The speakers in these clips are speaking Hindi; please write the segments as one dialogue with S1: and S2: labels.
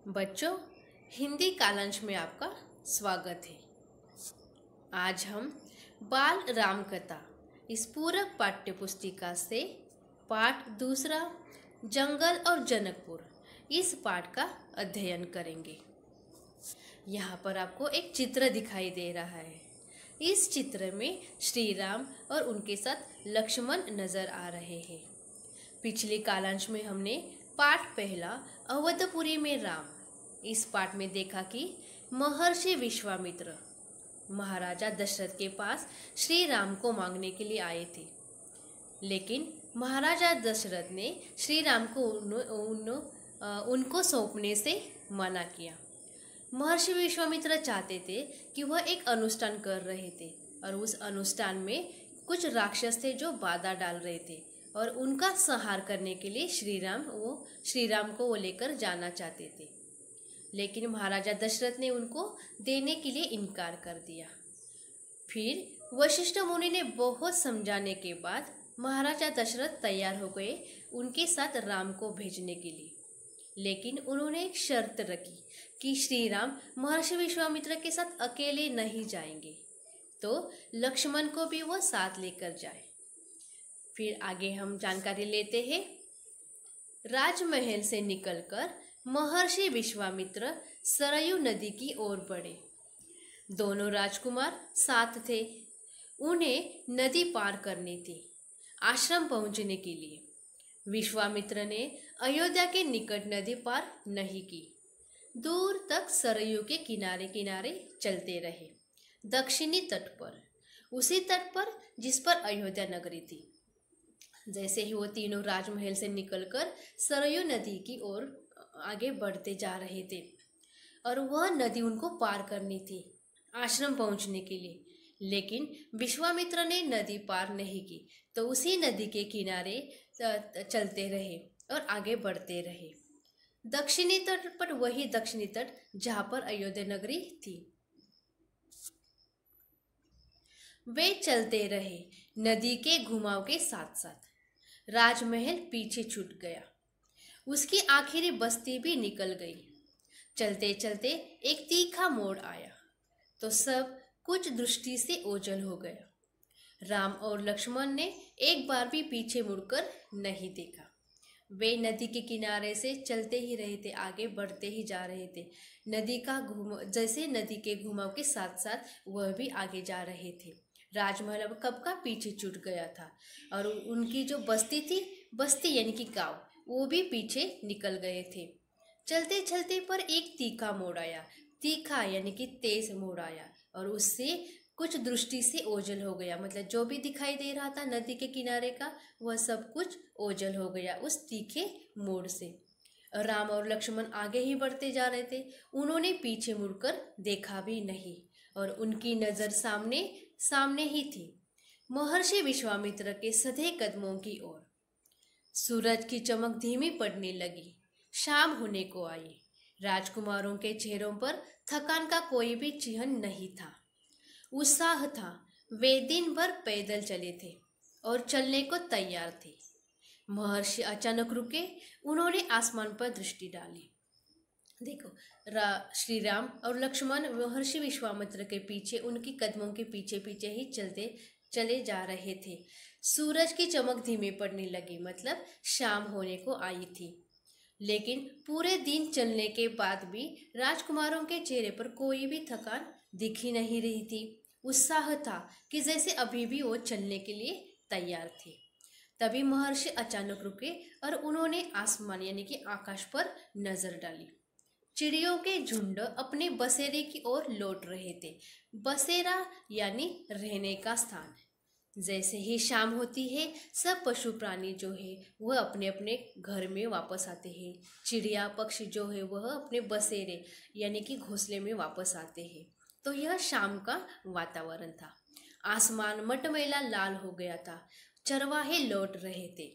S1: बच्चों, हिंदी कालांश में आपका स्वागत है। आज हम बाल राम कथा इस पूरक पाठ्य पुस्तिका से पाठ दूसरा जंगल और जनकपुर इस पाठ का अध्ययन करेंगे। यहाँ पर आपको एक चित्र दिखाई दे रहा है। इस चित्र में श्री राम और उनके साथ लक्ष्मण नजर आ रहे हैं। पिछले कालांश में हमने पाठ पहला अवधपुरी में राम इस पाठ में देखा कि महर्षि विश्वामित्र महाराजा दशरथ के पास श्री राम को मांगने के लिए आए थे, लेकिन महाराजा दशरथ ने श्री राम को उनको सौंपने से मना किया। महर्षि विश्वामित्र चाहते थे कि वह एक अनुष्ठान कर रहे थे और उस अनुष्ठान में कुछ राक्षस थे जो बाधा डाल रहे थे और उनका संहार करने के लिए श्री राम को वो लेकर जाना चाहते थे, लेकिन महाराजा दशरथ ने उनको देने के लिए इनकार कर दिया। फिर वशिष्ठ मुनि ने बहुत समझाने के बाद महाराजा दशरथ तैयार हो गए उनके साथ राम को भेजने के लिए, लेकिन उन्होंने एक शर्त रखी कि श्री राम महर्षि विश्वामित्र के साथ अकेले नहीं जाएंगे, तो लक्ष्मण को भी वो साथ लेकर जाए। फिर आगे हम जानकारी लेते हैं। राजमहल से निकलकर महर्षि विश्वामित्र सरयू नदी की ओर बढ़े। दोनों राजकुमार साथ थे। उन्हें नदी पार करनी थी आश्रम पहुंचने के लिए। विश्वामित्र ने अयोध्या के निकट नदी पार नहीं की। दूर तक सरयू के किनारे किनारे चलते रहे, दक्षिणी तट पर, उसी तट पर जिस पर अयोध्या नगरी थी। जैसे ही वो तीनों राजमहल से निकलकर सरयू नदी की ओर आगे बढ़ते जा रहे थे और वह नदी उनको पार करनी थी आश्रम पहुंचने के लिए, लेकिन विश्वामित्र ने नदी पार नहीं की, तो उसी नदी के किनारे चलते रहे और आगे बढ़ते रहे। दक्षिणी तट पर, वही दक्षिणी तट जहां पर अयोध्या नगरी थी। वे चलते रहे नदी के घुमाव के साथ साथ। राजमहल पीछे छूट गया, उसकी आखिरी बस्ती भी निकल गई। चलते चलते एक तीखा मोड़ आया तो सब कुछ दृष्टि से ओझल हो गया। राम और लक्ष्मण ने एक बार भी पीछे मुड़कर नहीं देखा। वे नदी के किनारे से चलते ही रहे थे, आगे बढ़ते ही जा रहे थे। जैसे नदी के घुमाव के साथ साथ वह भी आगे जा रहे थे। राजमहल अब कब का पीछे छूट गया था और उनकी जो बस्ती थी, बस्ती यानी कि गांव, वो भी पीछे निकल गए थे। चलते चलते पर एक तीखा मोड़ आया, तीखा यानी कि तेज मोड़ आया और उससे कुछ दृष्टि से ओझल हो गया। मतलब जो भी दिखाई दे रहा था नदी के किनारे का, वह सब कुछ ओझल हो गया उस तीखे मोड़ से। राम और लक्ष्मण आगे ही बढ़ते जा रहे थे। उन्होंने पीछे मुड़कर देखा भी नहीं और उनकी नजर सामने ही थी, महर्षि विश्वामित्र के सधे कदमों की ओर। सूरज की चमक धीमी पड़ने लगी, शाम होने को आई। राजकुमारों के चेहरों पर थकान का कोई भी चिन्ह नहीं था, उत्साह था। वे दिन भर पैदल चले थे और चलने को तैयार थे। महर्षि अचानक रुके, उन्होंने आसमान पर दृष्टि डाली। देखो, श्री राम और लक्ष्मण महर्षि विश्वामित्र के पीछे, उनकी कदमों के पीछे पीछे ही चले जा रहे थे। सूरज की चमक धीमे पड़ने लगी, मतलब शाम होने को आई थी। लेकिन पूरे दिन चलने के बाद भी राजकुमारों के चेहरे पर कोई भी थकान दिख ही नहीं रही थी। उत्साह था कि जैसे अभी भी वो चलने के लिए तैयार थे। तभी महर्षि अचानक रुके और उन्होंने आसमान यानी कि आकाश पर नजर डाली। चिड़ियों के झुंड अपने बसेरे की ओर लौट रहे थे। बसेरा यानी रहने का स्थान। जैसे ही शाम होती है, सब पशु प्राणी जो है वह अपने अपने घर में वापस आते हैं। चिड़िया पक्षी जो है वह अपने बसेरे यानी कि घोंसले में वापस आते हैं। तो यह शाम का वातावरण था। आसमान मटमैला लाल हो गया था। चरवाहे लौट रहे थे,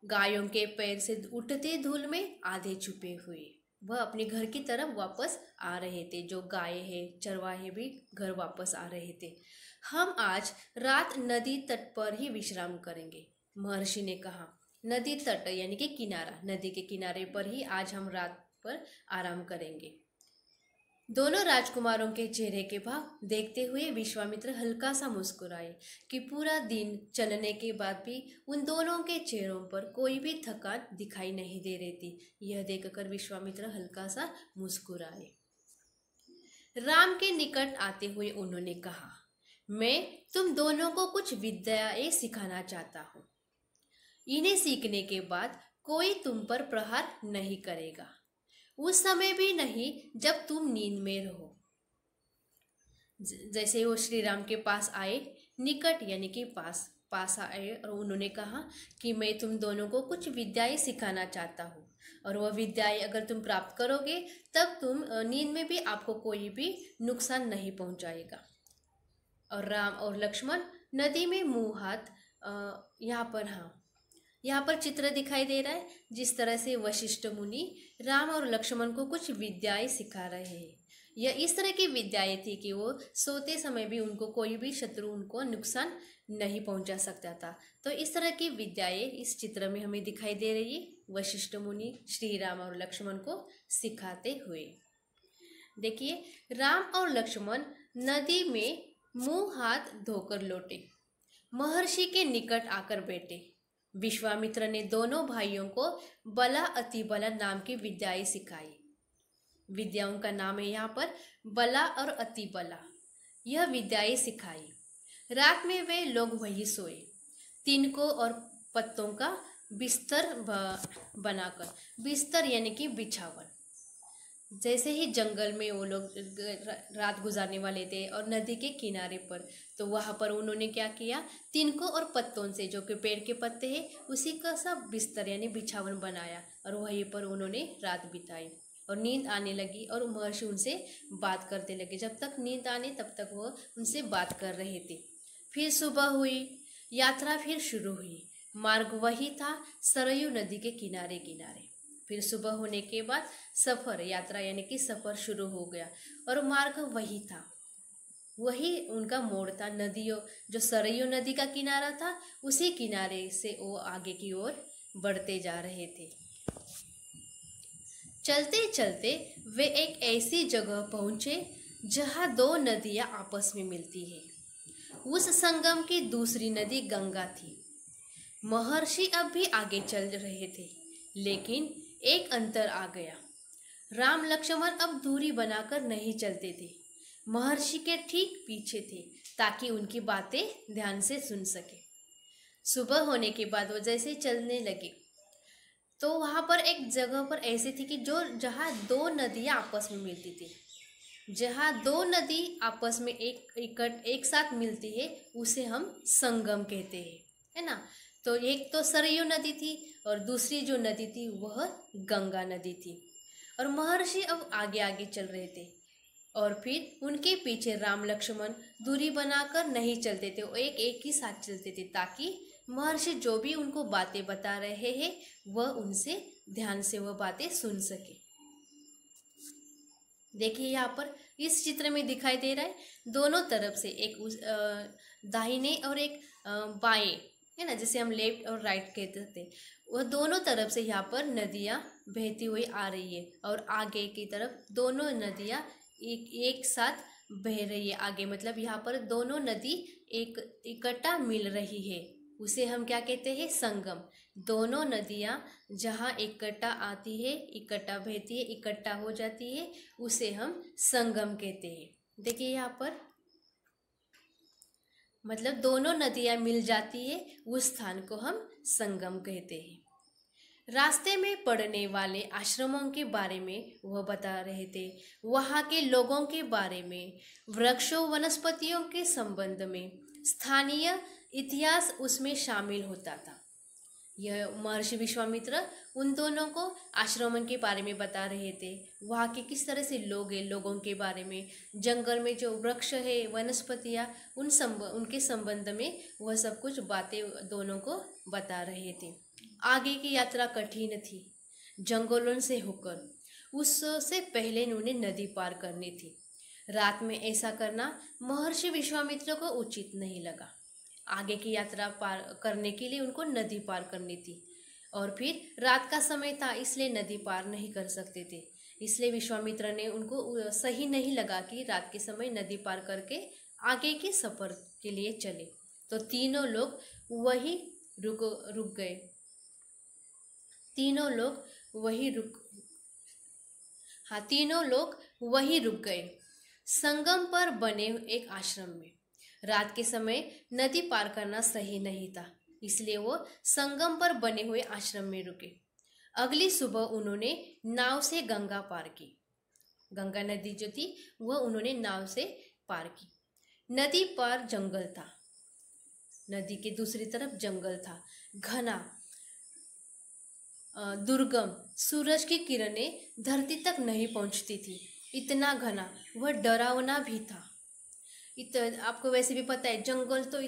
S1: गायों के पैर से उठते धूल में आधे छुपे हुए। वह अपने घर की तरफ वापस आ रहे थे। जो गाय है, चरवाहे भी घर वापस आ रहे थे। हम आज रात नदी तट पर ही विश्राम करेंगे, महर्षि ने कहा। नदी तट यानी कि किनारा, नदी के किनारे पर ही आज हम रात पर आराम करेंगे। दोनों राजकुमारों के चेहरे के भाव देखते हुए विश्वामित्र हल्का सा मुस्कुराए कि पूरा दिन चलने के बाद भी उन दोनों के चेहरों पर कोई भी थकान दिखाई नहीं दे रही थी। यह देखकर विश्वामित्र हल्का सा मुस्कुराए। राम के निकट आते हुए उन्होंने कहा, मैं तुम दोनों को कुछ विद्याएं सिखाना चाहता हूँ। इन्हें सीखने के बाद कोई तुम पर प्रहार नहीं करेगा, उस समय भी नहीं जब तुम नींद में रहो। जैसे वो श्री राम के पास आए, निकट यानी कि पास आए, और उन्होंने कहा कि मैं तुम दोनों को कुछ विद्याएं सिखाना चाहता हूँ, और वह विद्याएं अगर तुम प्राप्त करोगे तब तुम नींद में भी आपको कोई भी नुकसान नहीं पहुंचाएगा। और राम और लक्ष्मण नदी में मुंह हाथ, यहाँ पर चित्र दिखाई दे रहा है जिस तरह से वशिष्ठ मुनि राम और लक्ष्मण को कुछ विद्याएं सिखा रहे हैं। यह इस तरह की विद्याएं थी कि वो सोते समय भी उनको कोई भी शत्रु उनको नुकसान नहीं पहुंचा सकता था। तो इस तरह की विद्याएं इस चित्र में हमें दिखाई दे रही है, वशिष्ठ मुनि श्री राम और लक्ष्मण को सिखाते हुए। देखिए, राम और लक्ष्मण नदी में मुंह हाथ धोकर लौटे, महर्षि के निकट आकर बैठे। विश्वामित्र ने दोनों भाइयों को बला अतिबला नाम की विद्याएं सिखाई। विद्याओं का नाम है यहाँ पर बला और अतिबला। यह विद्याएं सिखाई। रात में वे लोग वहीं सोए, तिनकों और पत्तों का बिस्तर बनाकर, बिस्तर यानी कि बिछावन। जैसे ही जंगल में वो लोग रात गुजारने वाले थे और नदी के किनारे पर, तो वहाँ पर उन्होंने क्या किया, तिनकों और पत्तों से, जो कि पेड़ के पत्ते हैं, उसी का सब बिस्तर यानी बिछावन बनाया और वहीं पर उन्होंने रात बिताई। और नींद आने लगी और महर्षि उनसे बात करते लगे। जब तक नींद आने तब तक वो उनसे बात कर रहे थे। फिर सुबह हुई, यात्रा फिर शुरू हुई। मार्ग वही था, सरयू नदी के किनारे किनारे। फिर सुबह होने के बाद सफ़र, यात्रा यानी कि सफ़र शुरू हो गया और मार्ग वही था, वही उनका मोड़ था। नदियों, जो सरयू नदी का किनारा था, उसी किनारे से वो आगे की ओर बढ़ते जा रहे थे। चलते चलते वे एक ऐसी जगह पहुँचे जहाँ दो नदियाँ आपस में मिलती है। उस संगम की दूसरी नदी गंगा थी। महर्षि अब भी आगे चल रहे थे, लेकिन एक अंतर आ गया। राम लक्ष्मण अब दूरी बनाकर नहीं चलते थे, महर्षि के ठीक पीछे थे ताकि उनकी बातें ध्यान से सुन सके। सुबह होने के बाद वो जैसे चलने लगे तो वहाँ पर एक जगह पर ऐसी थी कि जहाँ दो नदियाँ आपस में मिलती थी। जहाँ दो नदी आपस में एक साथ मिलती है उसे हम संगम कहते हैं, है ना। तो एक तो सरयू नदी थी और दूसरी जो नदी थी वह गंगा नदी थी। और महर्षि अब आगे आगे चल रहे थे और फिर उनके पीछे राम लक्ष्मण दूरी बनाकर नहीं चलते थे, वो एक ही साथ चलते थे ताकि महर्षि जो भी उनको बातें बता रहे हैं वह उनसे ध्यान से वह बातें सुन सके। देखिए, यहाँ पर इस चित्र में दिखाई दे रहा है दोनों तरफ से, एक दाहिने और एक बाएं, है ना, जिसे हम लेफ्ट और राइट कहते थे। वह दोनों तरफ से यहाँ पर नदियाँ बहती हुई आ रही है और आगे की तरफ दोनों नदियाँ एक साथ बह रही है। आगे मतलब यहाँ पर दोनों नदी एक इकट्ठा मिल रही है, उसे हम क्या कहते हैं, संगम। दोनों नदियाँ जहाँ इकट्ठा आती है, इकट्ठा बहती है, इकट्ठा हो जाती है, उसे हम संगम कहते हैं। देखिए यहाँ पर मतलब दोनों नदियाँ मिल जाती है, उस स्थान को हम संगम कहते हैं। रास्ते में पड़ने वाले आश्रमों के बारे में वह बता रहे थे, वहाँ के लोगों के बारे में, वृक्षों वनस्पतियों के संबंध में, स्थानीय इतिहास उसमें शामिल होता था। यह महर्षि विश्वामित्र उन दोनों को आश्रमों के बारे में बता रहे थे, वहाँ के किस तरह से लोग हैं, लोगों के बारे में, जंगल में जो वृक्ष है, वनस्पतियाँ, उनके संबंध में वह सब कुछ बातें दोनों को बता रहे थे। आगे की यात्रा कठिन थी, जंगलों से होकर। उससे पहले उन्हें नदी पार करनी थी। रात में ऐसा करना महर्षि विश्वामित्र को उचित नहीं लगा। आगे की यात्रा पार करने के लिए उनको नदी पार करनी थी और फिर रात का समय था, इसलिए नदी पार नहीं कर सकते थे। इसलिए विश्वामित्र ने उनको सही नहीं लगा कि रात के समय नदी पार करके आगे के सफर के लिए चले। तो तीनों लोग वही रुक गए। तीनों लोग वही रुक गए संगम पर बने एक आश्रम में। रात के समय नदी पार करना सही नहीं था, इसलिए वो संगम पर बने हुए आश्रम में रुके। अगली सुबह उन्होंने नाव से गंगा पार की। गंगा नदी जो थी वह उन्होंने नाव से पार की। नदी पर जंगल था। नदी के दूसरी तरफ जंगल था, घना, दुर्गम। सूरज की किरणें धरती तक नहीं पहुंचती थी, इतना घना। वह डरावना भी था। आपको वैसे भी पता है, जंगल तो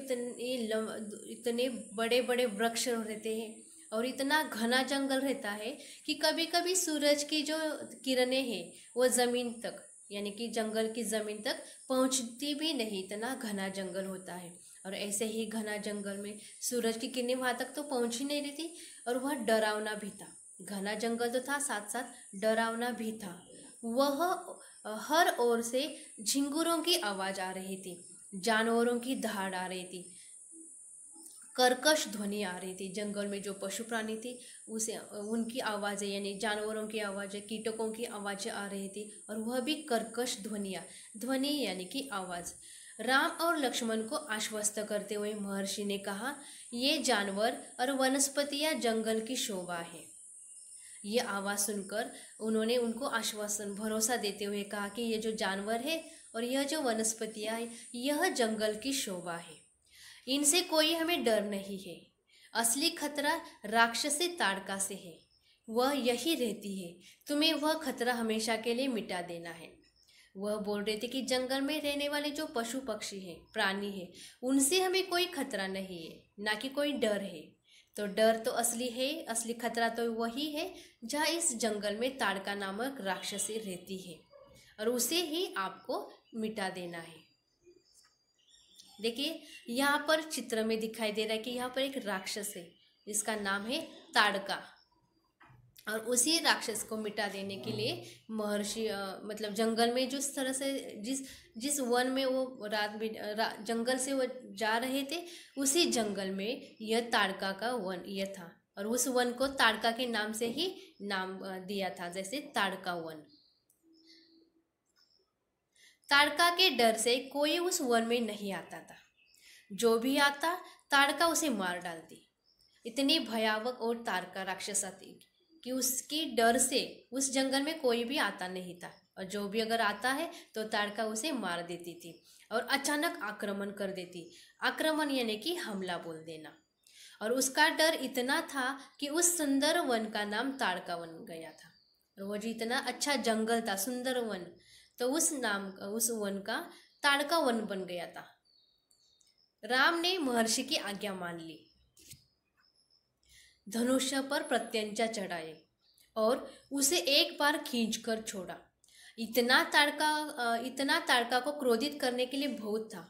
S1: इतने बड़े बड़े वृक्ष रहते हैं और इतना घना जंगल रहता है कि कभी कभी सूरज की जो किरणें हैं वो ज़मीन तक, यानी कि जंगल की ज़मीन तक पहुंचती भी नहीं, इतना घना जंगल होता है। और ऐसे ही घना जंगल में सूरज की किरणें वहाँ तक तो पहुंच ही नहीं रही थी, और वह डरावना भी था। घना जंगल तो था, साथ साथ डरावना भी था। वह हर ओर से झिंगुरों की आवाज़ आ रही थी, जानवरों की दहाड़ आ रही थी, कर्कश ध्वनि आ रही थी। जंगल में जो पशु प्राणी थी उनकी आवाज़ें, यानी जानवरों की आवाज़ें, कीटकों की आवाज़ें आ रही थी, और वह भी कर्कश ध्वनि यानी कि आवाज़। राम और लक्ष्मण को आश्वस्त करते हुए महर्षि ने कहा, ये जानवर और वनस्पतियां जंगल की शोभा है। ये आवाज़ सुनकर उन्होंने उनको आश्वासन, भरोसा देते हुए कहा कि ये जो जानवर है और यह जो वनस्पतियां है, यह जंगल की शोभा है। इनसे कोई हमें डर नहीं है। असली खतरा राक्षसी ताड़का से है, वह यही रहती है। तुम्हें वह खतरा हमेशा के लिए मिटा देना है। वह बोल रहे थे कि जंगल में रहने वाले जो पशु पक्षी हैं, प्राणी हैं, उनसे हमें कोई खतरा नहीं है, ना कि कोई डर है। तो डर तो असली है, असली खतरा तो वही है जहाँ इस जंगल में ताड़का नामक राक्षसी रहती है, और उसे ही आपको मिटा देना है। देखिए यहाँ पर चित्र में दिखाई दे रहा है कि यहाँ पर एक राक्षस है जिसका नाम है ताड़का, और उसी राक्षस को मिटा देने के लिए महर्षि मतलब जंगल में जिस तरह से जिस वन में वो जंगल से वो जा रहे थे, उसी जंगल में यह ताड़का का वन यह था, और उस वन को ताड़का के नाम से ही नाम दिया था, जैसे ताड़का वन। ताड़का के डर से कोई उस वन में नहीं आता था। जो भी आता ताड़का उसे मार डालती। इतनी भयावह और ताड़का राक्षसा थी कि उसकी डर से उस जंगल में कोई भी आता नहीं था, और जो भी अगर आता है तो ताड़का उसे मार देती थी और अचानक आक्रमण कर देती। आक्रमण यानी कि हमला बोल देना। और उसका डर इतना था कि उस सुंदर वन का नाम ताड़का वन गया था। और वो जो इतना अच्छा जंगल था, सुंदर वन, तो उस वन का ताड़का वन बन गया था। राम ने महर्षि की आज्ञा मान ली, धनुष्य पर प्रत्यंचा चढ़ाए और उसे एक बार खींचकर छोड़ा। इतना ताड़का को क्रोधित करने के लिए बहुत था।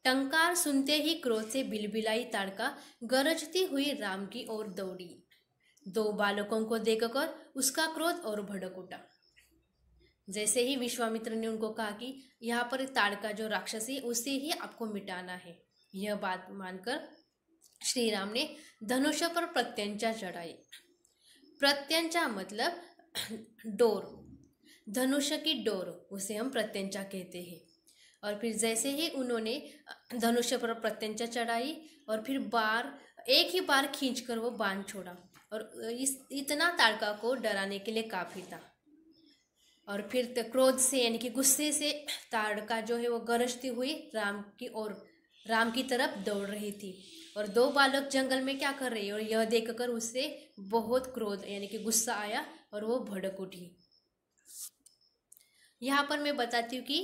S1: टंकार सुनते ही क्रोध से बिलबिलाई ताड़का गरजती हुई राम की ओर दौड़ी। दो बालकों को देखकर उसका क्रोध और भड़क उठा। जैसे ही विश्वामित्र ने उनको कहा कि यहाँ पर ताड़का जो राक्षसी, उसे ही आपको मिटाना है, यह बात मानकर श्री राम ने धनुष पर प्रत्यंचा चढ़ाई। प्रत्यंचा मतलब डोर, धनुष की डोर, उसे हम प्रत्यंचा कहते हैं। और फिर जैसे ही उन्होंने धनुष पर प्रत्यंचा चढ़ाई और फिर एक ही बार खींचकर वो बाण छोड़ा, और इतना ताड़का को डराने के लिए काफी था। और फिर क्रोध से यानी कि गुस्से से ताड़का जो है वो गरजती हुई राम की तरफ दौड़ रही थी। और दो बालक जंगल में क्या कर रही है, और यह देखकर उससे बहुत क्रोध यानी कि गुस्सा आया और वो भड़क उठी। यहाँ पर मैं बताती हूँ कि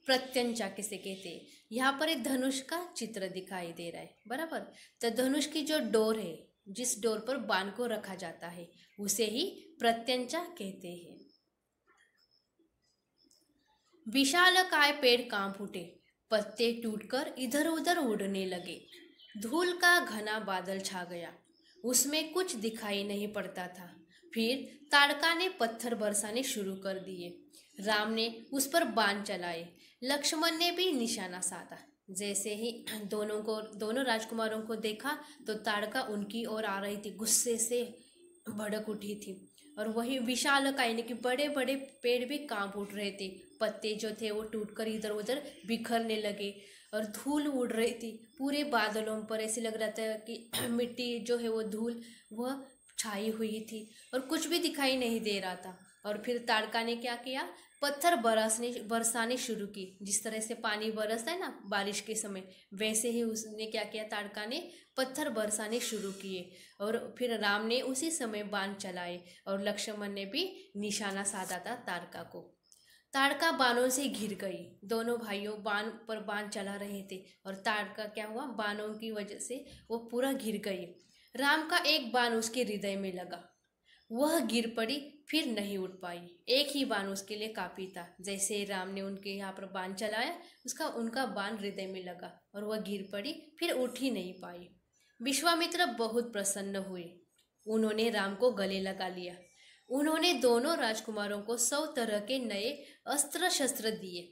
S1: प्रत्यंचा किसे कहते हैं। यहाँ पर एक धनुष का चित्र दिखाई दे रहा है, बराबर। तो धनुष की जो डोर है, जिस डोर पर बाण को रखा जाता है, उसे ही प्रत्यंचा कहते हैं। विशालकाय पेड़ कांप उठे, पत्ते टूटकर इधर उधर उड़ने लगे। धूल का घना बादल छा गया, उसमें कुछ दिखाई नहीं पड़ता था। फिर ताड़का ने पत्थर बरसाने शुरू कर दिए। राम ने उस पर बाण चलाए। लक्ष्मण ने भी निशाना साधा। जैसे ही दोनों राजकुमारों को देखा तो ताड़का उनकी ओर आ रही थी, गुस्से से भड़क उठी थी। और वही विशाल यानी कि बड़े बड़े पेड़ भी कांप उठ रहे थे। पत्ते जो थे वो टूटकर इधर उधर बिखरने लगे और धूल उड़ रही थी पूरे बादलों पर। ऐसे लग रहा था कि मिट्टी जो है वो धूल वह छाई हुई थी और कुछ भी दिखाई नहीं दे रहा था। और फिर ताड़का ने क्या किया, पत्थर बरसाने शुरू की। जिस तरह से पानी बरसता है ना बारिश के समय, वैसे ही उसने क्या किया, ताड़का ने पत्थर बरसाने शुरू किए। और फिर राम ने उसी समय बाण चलाए और लक्ष्मण ने भी निशाना साधा था ताड़का को। ताड़का बाणों से घिर गई। दोनों भाइयों बाण पर बाण चला रहे थे और ताड़का क्या हुआ, बाणों की वजह से वो पूरा घिर गई। राम का एक बाण उसके हृदय में लगा, वह गिर पड़ी, फिर नहीं उठ पाई। एक ही बाण उसके लिए काफी था। जैसे ही राम ने उनके यहाँ पर बाण चलाया, उनका बाण हृदय में लगा और वह गिर पड़ी, फिर उठ ही नहीं पाई। विश्वामित्र बहुत प्रसन्न हुए। उन्होंने राम को गले लगा लिया। उन्होंने दोनों राजकुमारों को 100 तरह के नए अस्त्र शस्त्र दिए,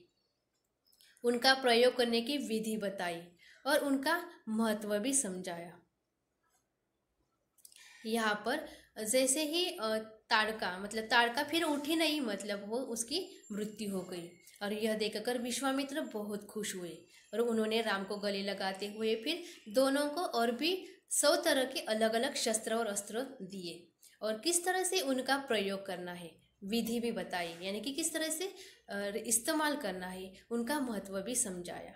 S1: उनका प्रयोग करने की विधि बताई और उनका महत्व भी समझाया। यहाँ पर जैसे ही ताड़का फिर उठी नहीं, मतलब वो उसकी मृत्यु हो गई। और यह देखकर विश्वामित्र बहुत खुश हुए और उन्होंने राम को गले लगाते हुए फिर दोनों को और भी 100 तरह के अलग अलग शस्त्र और अस्त्र दिए और किस तरह से उनका प्रयोग करना है विधि भी बताई, यानी कि किस तरह से इस्तेमाल करना है, उनका महत्व भी समझाया।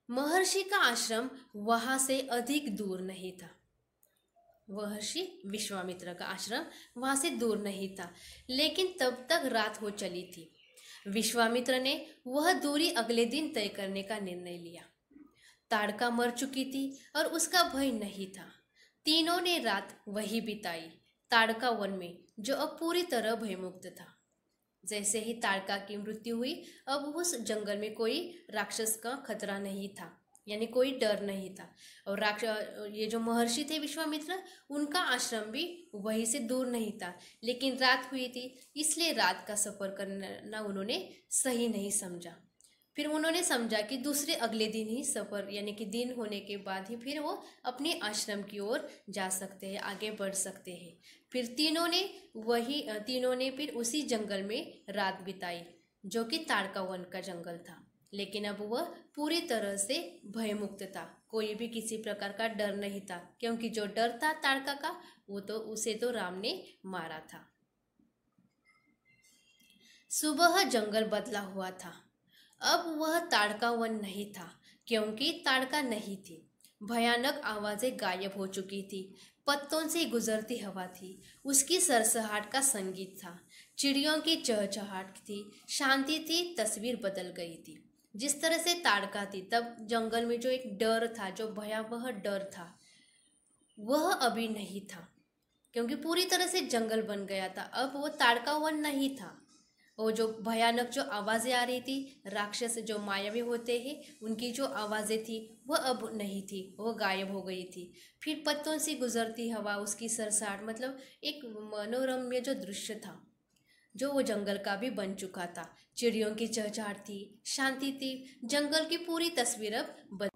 S1: महर्षि का आश्रम वहां से अधिक दूर नहीं था। महर्षि विश्वामित्र का आश्रम वहां से दूर नहीं था, लेकिन तब तक रात हो चली थी। विश्वामित्र ने वह दूरी अगले दिन तय करने का निर्णय लिया। ताड़का मर चुकी थी और उसका भय नहीं था। तीनों ने रात वही बिताई, ताड़का वन में, जो अब पूरी तरह भयमुक्त था। जैसे ही ताड़का की मृत्यु हुई, अब उस जंगल में कोई राक्षस का खतरा नहीं था, यानी कोई डर नहीं था। और ये जो महर्षि थे विश्वामित्र, उनका आश्रम भी वहीं से दूर नहीं था, लेकिन रात हुई थी, इसलिए रात का सफर करना उन्होंने सही नहीं समझा। फिर उन्होंने समझा कि दूसरे अगले दिन ही सफर, यानी कि दिन होने के बाद ही फिर वो अपने आश्रम की ओर जा सकते हैं, आगे बढ़ सकते हैं। फिर तीनों ने फिर उसी जंगल में रात बिताई, जो कि ताड़का वन का जंगल था। लेकिन अब वह पूरी तरह से भयमुक्त था, कोई भी किसी प्रकार का डर नहीं था, क्योंकि जो डर था ताड़का का, उसे तो राम ने मारा था। सुबह जंगल बदला हुआ था। अब वह ताड़का वन नहीं था, क्योंकि ताड़का नहीं थी। भयानक आवाजें गायब हो चुकी थी। पत्तों से गुजरती हवा थी, उसकी सरसराहट का संगीत था, चिड़ियों की चहचहाट थी, शांति थी, तस्वीर बदल गई थी। जिस तरह से ताड़का थी, तब जंगल में जो एक डर था, जो भयावह डर था, वह अभी नहीं था, क्योंकि पूरी तरह से जंगल बन गया था। अब वो ताड़का वन नहीं था। वो जो भयानक जो आवाज़ें आ रही थी, राक्षस जो मायावी होते हैं, उनकी जो आवाज़ें थी, वह अब नहीं थी, वो गायब हो गई थी। फिर पत्तों से गुजरती हवा, उसकी सरसराहट, मतलब एक मनोरम्य जो दृश्य था, जो वो जंगल का भी बन चुका था। चिड़ियों की चहचहाट थी, शांति थी, जंगल की पूरी तस्वीर अब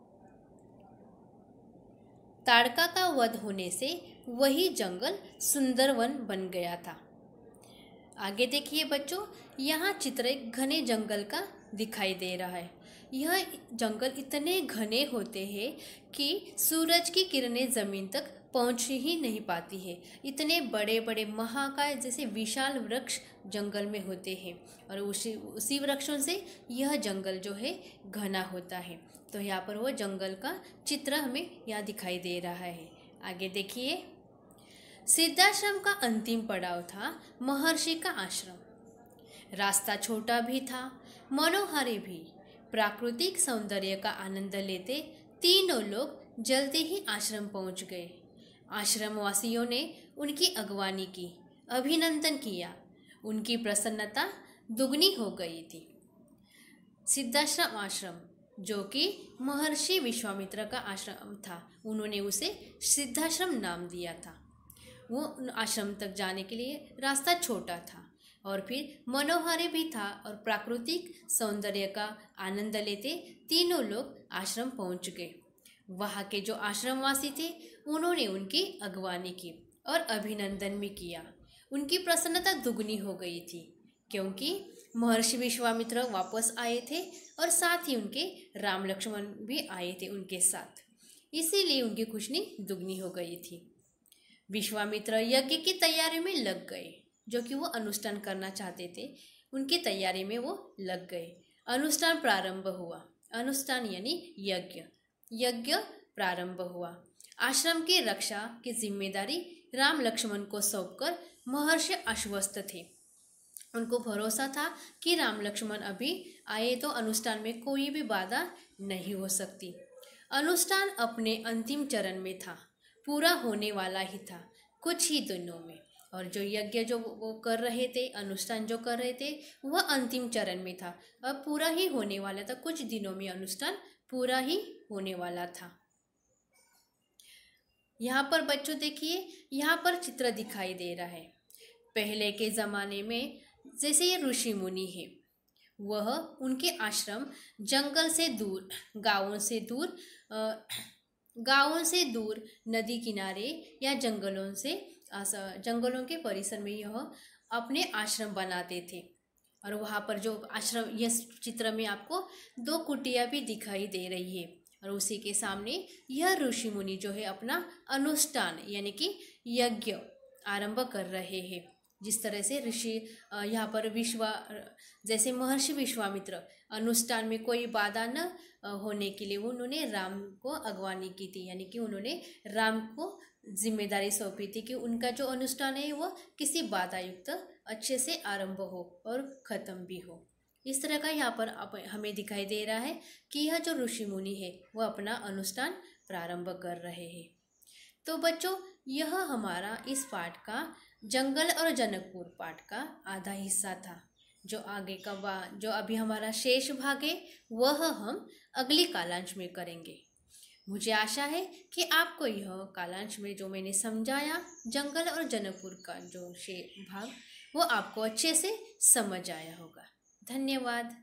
S1: ताड़का का वध होने से वही जंगल सुंदर वन बन गया था। आगे देखिए बच्चों, यहाँ चित्र एक घने जंगल का दिखाई दे रहा है। यह जंगल इतने घने होते हैं कि सूरज की किरणें जमीन तक पहुँच ही नहीं पाती है। इतने बड़े बड़े महाकाय जैसे विशाल वृक्ष जंगल में होते हैं और उसी वृक्षों से यह जंगल जो है घना होता है। तो यहाँ पर वो जंगल का चित्र हमें यहाँ दिखाई दे रहा है। आगे देखिए, सिद्धाश्रम का अंतिम पड़ाव था महर्षि का आश्रम। रास्ता छोटा भी था, मनोहारी भी। प्राकृतिक सौंदर्य का आनंद लेते तीनों लोग जल्दी ही आश्रम पहुंच गए। आश्रमवासियों ने उनकी अगवानी की, अभिनंदन किया। उनकी प्रसन्नता दुगनी हो गई थी। सिद्धाश्रम आश्रम, जो कि महर्षि विश्वामित्र का आश्रम था, उन्होंने उसे सिद्धाश्रम नाम दिया था। वो आश्रम तक जाने के लिए रास्ता छोटा था और फिर मनोहारी भी था और प्राकृतिक सौंदर्य का आनंद लेते तीनों लोग आश्रम पहुंच गए। वहाँ के जो आश्रमवासी थे उन्होंने उनकी अगवानी की और अभिनंदन भी किया। उनकी प्रसन्नता दुगनी हो गई थी क्योंकि महर्षि विश्वामित्र वापस आए थे और साथ ही उनके राम लक्ष्मण भी आए थे उनके साथ, इसीलिए उनकी खुशी दुगनी हो गई थी। विश्वामित्र यज्ञ की तैयारी में लग गए, जो कि वो अनुष्ठान करना चाहते थे उनकी तैयारी में वो लग गए। अनुष्ठान प्रारंभ हुआ। अनुष्ठान यानी यज्ञ। यज्ञ प्रारंभ हुआ। आश्रम की रक्षा की जिम्मेदारी राम लक्ष्मण को सौंपकर महर्षि आश्वस्त थे। उनको भरोसा था कि राम लक्ष्मण अभी आए तो अनुष्ठान में कोई भी बाधा नहीं हो सकती। अनुष्ठान अपने अंतिम चरण में था, पूरा होने वाला ही था कुछ ही दिनों में। और जो यज्ञ जो वो कर रहे थे, अनुष्ठान जो कर रहे थे, वह अंतिम चरण में था, अब पूरा ही होने वाला था। कुछ दिनों में अनुष्ठान पूरा ही होने वाला था। यहाँ पर बच्चों देखिए, यहाँ पर चित्र दिखाई दे रहा है। पहले के ज़माने में जैसे ये ऋषि मुनि है, वह उनके आश्रम जंगल से दूर, गांवों से दूर नदी किनारे या जंगलों के परिसर में यह अपने आश्रम बनाते थे। और वहाँ पर जो आश्रम, इस चित्र में आपको 2 कुटिया भी दिखाई दे रही है और उसी के सामने यह ऋषि मुनि जो है अपना अनुष्ठान यानी कि यज्ञ आरंभ कर रहे हैं। जिस तरह से ऋषि यहाँ पर जैसे महर्षि विश्वामित्र अनुष्ठान में कोई बाधा न होने के लिए उन्होंने राम को अगवानी की थी, यानी कि उन्होंने राम को जिम्मेदारी सौंपी थी कि उनका जो अनुष्ठान है वो किसी बाधा युक्त अच्छे से आरंभ हो और ख़त्म भी हो। इस तरह का यहाँ पर हमें दिखाई दे रहा है कि यह जो ऋषि मुनि है वह अपना अनुष्ठान प्रारंभ कर रहे हैं। तो बच्चों, यह हमारा इस पाठ का जंगल और जनकपुर पाठ का आधा हिस्सा था। जो अभी हमारा शेष भाग है वह हम अगली कालांश में करेंगे। मुझे आशा है कि आपको यह कालांश में जो मैंने समझाया जंगल और जनकपुर का जो शेष भाग वो आपको अच्छे से समझ आया होगा। धन्यवाद।